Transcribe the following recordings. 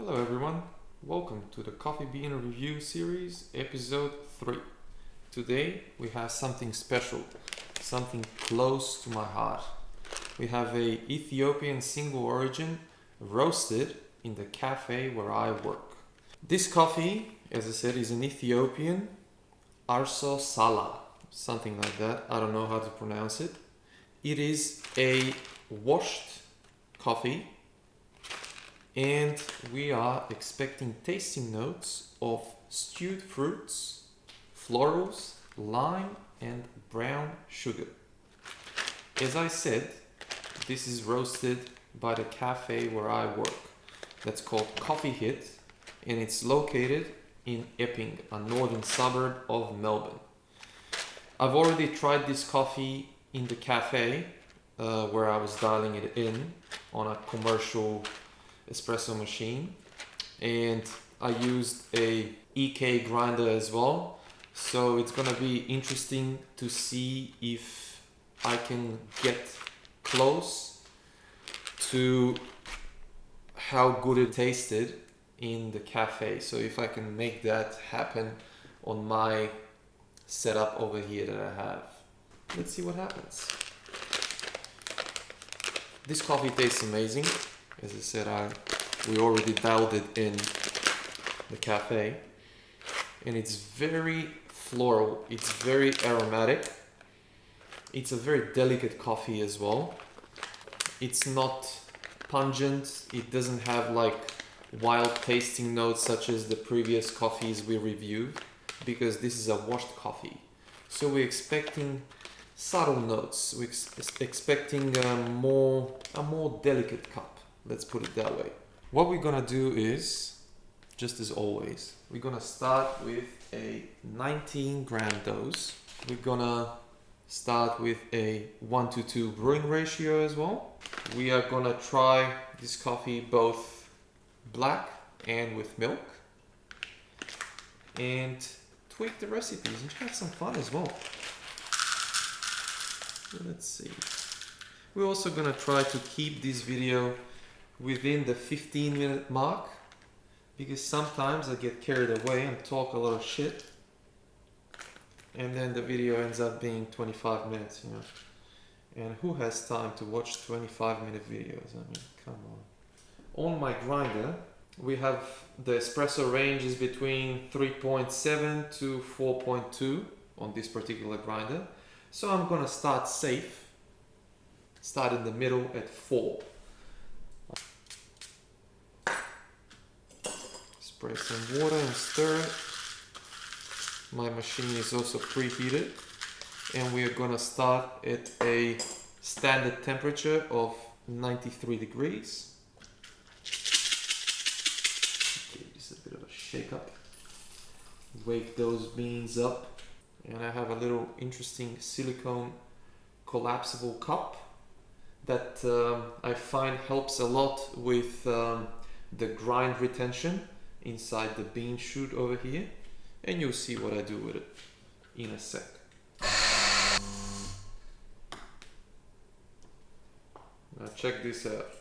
Hello everyone, welcome to the Coffee Bean Review Series, Episode 3. Today we have something special, something close to my heart. We have a Ethiopian single origin roasted in the cafe where I work. This coffee, as I said, is an Ethiopian Arsosala, something like that. I don't know how to pronounce it. It is a washed coffee, and we are expecting tasting notes of stewed fruits, florals, lime, and brown sugar. As I said, this is roasted by the cafe where I work. That's called Coffee Hit, and it's located in Epping, a northern suburb of Melbourne. I've already tried this coffee in the cafe where I was dialing it in on a commercial espresso machine, and I used a EK grinder as well, so it's gonna be interesting to see if I can get close to how good it tasted in the cafe. So if I can make that happen on my setup over here that I have. Let's see what happens. This coffee tastes amazing. As I said, we already dialed it in the cafe, and it's very floral, it's very aromatic, it's a very delicate coffee as well. It's not pungent, it doesn't have like wild tasting notes such as the previous coffees we reviewed, because this is a washed coffee. So we're expecting subtle notes, we're expecting a more delicate cup. Let's put it that way. What we're gonna do is, just as always, we're gonna start with a 19 gram dose. We're gonna start with a 1:2 brewing ratio as well. We are gonna try this coffee both black and with milk, and tweak the recipes and have some fun as well. Let's see. We're also gonna try to keep this video within the 15-minute mark, because sometimes I get carried away and talk a lot of shit, and then the video ends up being 25 minutes, you know. And who has time to watch 25-minute videos? I mean, come on. On my grinder, we have the espresso range is between 3.7 to 4.2 on this particular grinder. So I'm gonna start safe, start in the middle at 4. Spray some water and stir it. My machine is also preheated, and we are gonna start at a standard temperature of 93 degrees. Give this a bit of a shake up. Wake those beans up. And I have a little interesting silicone collapsible cup that I find helps a lot with the grind retention inside the bean chute over here, and you'll see what I do with it in a sec. Now check this out.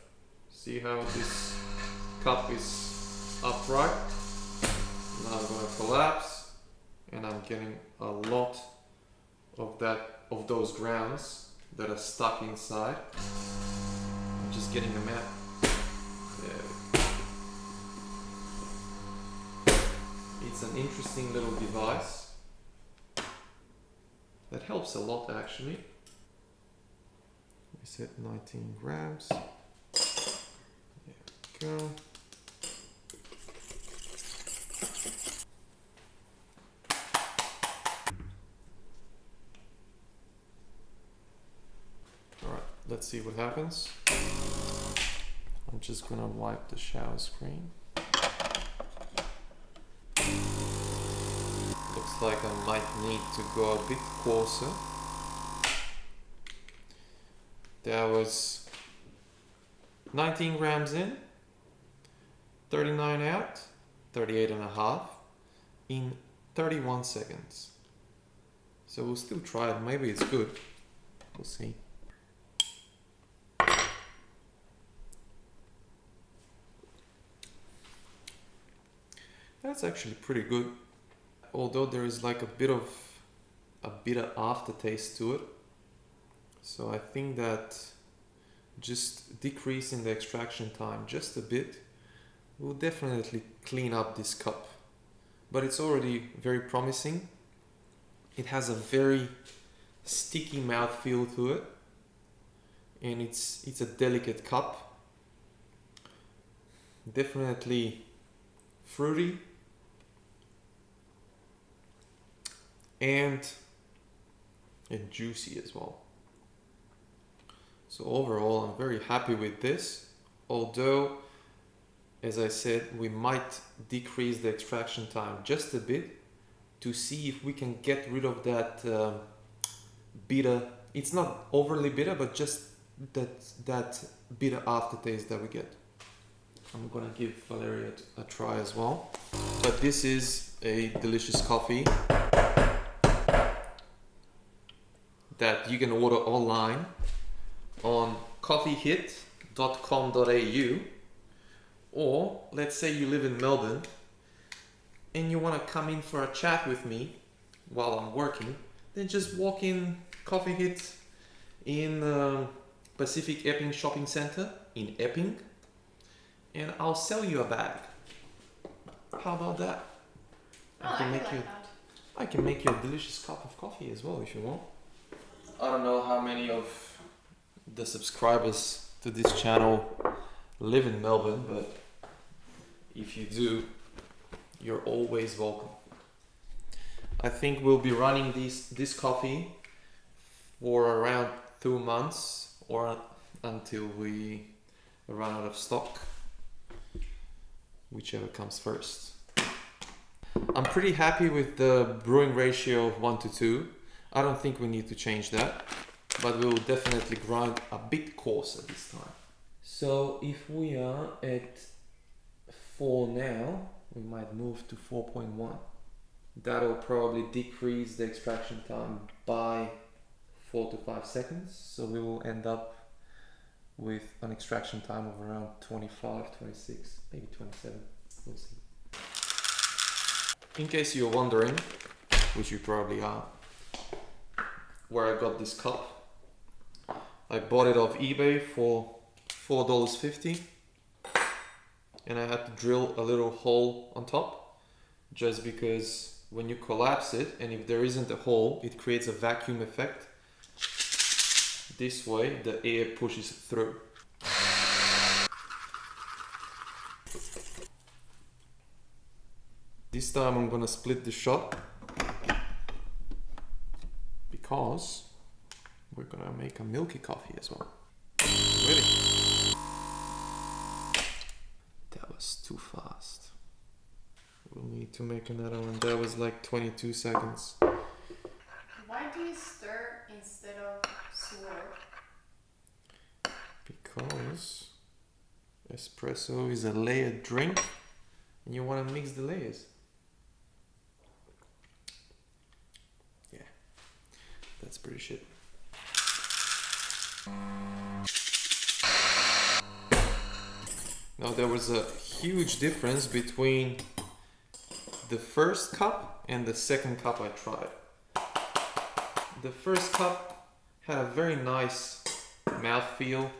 See how this cup is upright? Now I'm going to collapse, and I'm getting a lot of those grounds that are stuck inside. I'm just getting them out. It's an interesting little device that helps a lot actually. We set 19 grams. There we go. Alright, let's see what happens. I'm just gonna wipe the shower screen. Looks like I might need to go a bit coarser. There was 19 grams in, 39 out, 38 and a half in 31 seconds. So we'll still try it, maybe it's good. We'll see. That's actually pretty good. Although there is like a bit of a bitter aftertaste to it. So I think that just decreasing the extraction time just a bit will definitely clean up this cup. But it's already very promising. It has a very sticky mouthfeel to it, and it's a delicate cup. Definitely fruity and juicy as well. So overall, I'm very happy with this. Although, as I said, we might decrease the extraction time just a bit to see if we can get rid of that bitter. It's not overly bitter, but just that bitter aftertaste that we get. I'm gonna give Valeria a try as well. But this is a delicious coffee that you can order online on coffeehit.com.au, or let's say you live in Melbourne and you want to come in for a chat with me while I'm working, then just walk in Coffee Hit in Pacific Epping Shopping Centre in Epping, and I'll sell you a bag. How about that? I can make you a delicious cup of coffee as well if you want. I don't know how many of the subscribers to this channel live in Melbourne, but if you do, you're always welcome. I think we'll be running this coffee for around 2 months or until we run out of stock, whichever comes first. I'm pretty happy with the brewing ratio of 1:2. I don't think we need to change that, but we will definitely grind a bit coarser this time. So if we are at 4 now, we might move to 4.1. That'll probably decrease the extraction time by 4 to 5 seconds. So we will end up with an extraction time of around 25, 26, maybe 27. We'll see. In case you're wondering, which you probably are, where I got this cup, I bought it off eBay for $4.50, and I had to drill a little hole on top just because when you collapse it, and if there isn't a hole, it creates a vacuum effect. This way the air pushes through. This time I'm gonna split the shot because we're gonna make a milky coffee as well. Ready? That was too fast. We'll need to make another one. That was like 22 seconds. Why do you stir instead of swirl? Because espresso is a layered drink and you want to mix the layers. Yeah, that's pretty shit. Now there was a huge difference between the first cup and the second cup I tried. The first cup had a very nice mouthfeel.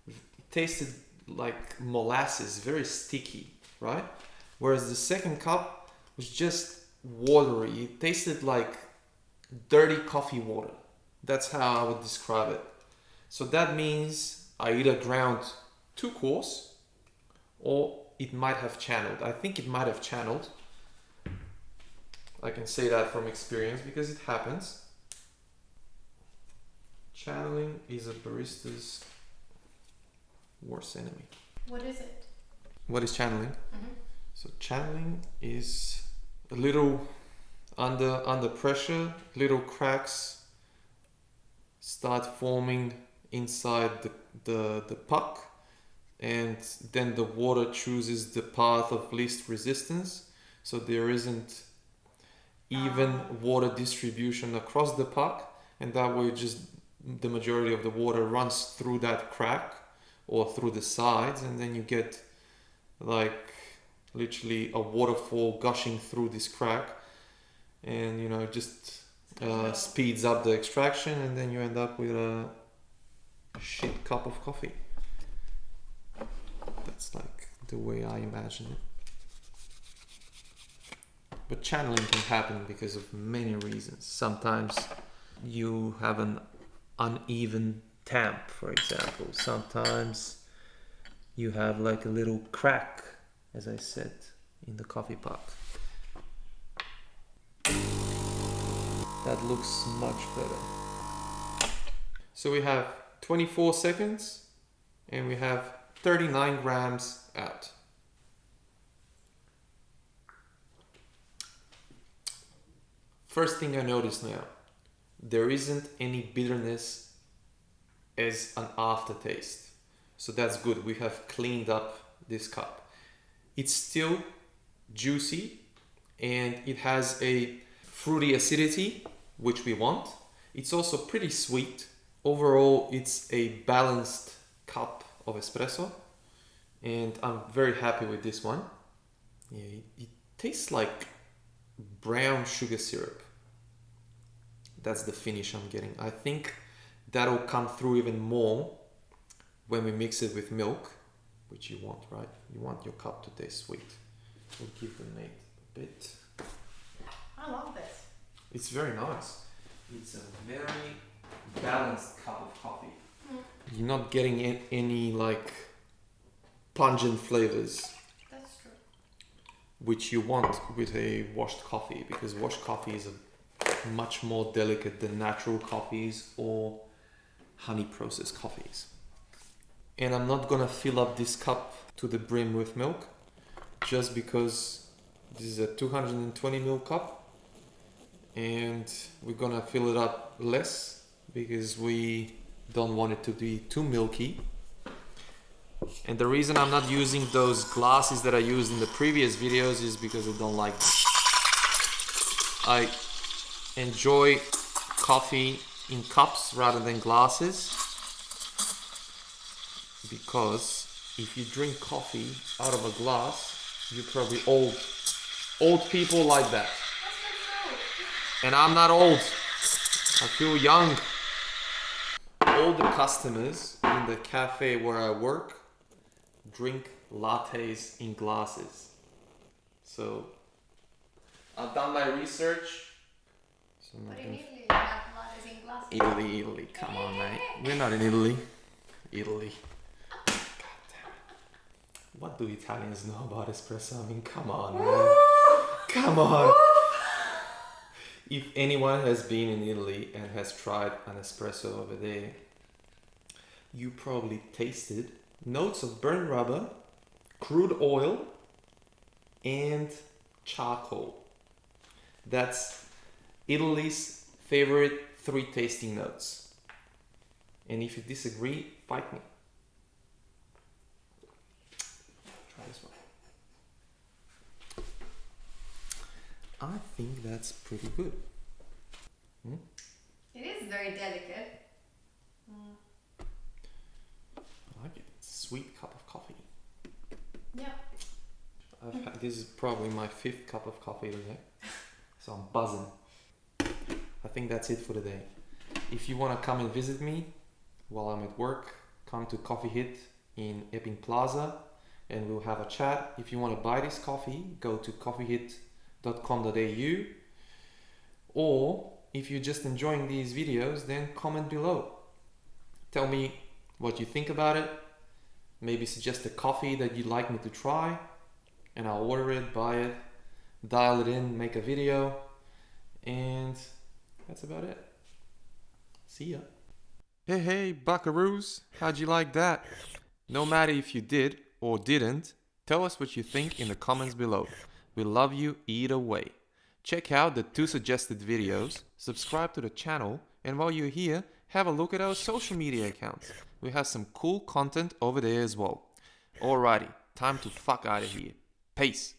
It tasted like molasses, very sticky, right? Whereas the second cup was just watery. It tasted like dirty coffee water. That's how I would describe it. So that means I either ground too coarse or it might have channeled. I think it might have channeled. I can say that from experience because it happens. Channeling is a barista's worst enemy. What is it? What is channeling? Mm-hmm. So channeling is a little under pressure, little cracks start forming inside the puck, and then the water chooses the path of least resistance, so there isn't even water distribution across the puck, and that way just the majority of the water runs through that crack or through the sides, and then you get like literally a waterfall gushing through this crack, and you know, it just speeds up the extraction, and then you end up with a shit cup of coffee. That's like the way I imagine it. But channeling can happen because of many reasons. Sometimes you have an uneven tamp, for example. Sometimes you have like a little crack, as I said, in the coffee pot. That looks much better. So we have 24 seconds and we have 39 grams out. First thing I notice now, there isn't any bitterness as an aftertaste. So that's good. We have cleaned up this cup. It's still juicy and it has a fruity acidity, which we want. It's also pretty sweet. Overall, it's a balanced cup of espresso and I'm very happy with this one. Yeah, it tastes like brown sugar syrup. That's the finish I'm getting. I think that'll come through even more when we mix it with milk, which you want, right? You want your cup to taste sweet. We'll give the mate a bit. I love this. It's very nice. It's a very balanced cup of coffee. You're not getting any like pungent flavors. That's true. Which you want with a washed coffee, because washed coffee is much more delicate than natural coffees or honey processed coffees. And I'm not gonna fill up this cup to the brim with milk just because this is a 220 ml cup and we're gonna fill it up less because we don't want it to be too milky. And the reason I'm not using those glasses that I used in the previous videos is because I don't like them. I enjoy coffee in cups rather than glasses, because if you drink coffee out of a glass, you're probably old. Old people like that. And I'm not old. I feel young. All the customers in the cafe where I work drink lattes in glasses. So I've done my research. So But in Italy, you have lattes in glasses. Italy, come on, mate. We're not in Italy. Italy. God damn it. What do Italians know about espresso? I mean, come on, man. Come on. If anyone has been in Italy and has tried an espresso over there, you probably tasted notes of burnt rubber, crude oil, and charcoal. That's Italy's favorite 3 tasting notes. And if you disagree, fight me. Try this one. I think that's pretty good. It is very delicate. I like it. It's a sweet cup of coffee. Yeah. This is probably my 5th cup of coffee today. So I'm buzzing. I think that's it for today. If you want to come and visit me while I'm at work, come to Coffee Hit in Epping Plaza and we'll have a chat. If you want to buy this coffee, go to coffeehit.com.au, or if you're just enjoying these videos, then comment below. Tell me what you think about it. Maybe suggest a coffee that you'd like me to try and I'll order it, buy it, dial it in, make a video, and that's about it. See ya. Hey, buckaroos, how'd you like that? No matter if you did or didn't, tell us what you think in the comments below. We love you either way. Check out the 2 suggested videos, subscribe to the channel, and while you're here, have a look at our social media accounts. We have some cool content over there as well. Alrighty, time to fuck out of here. Peace.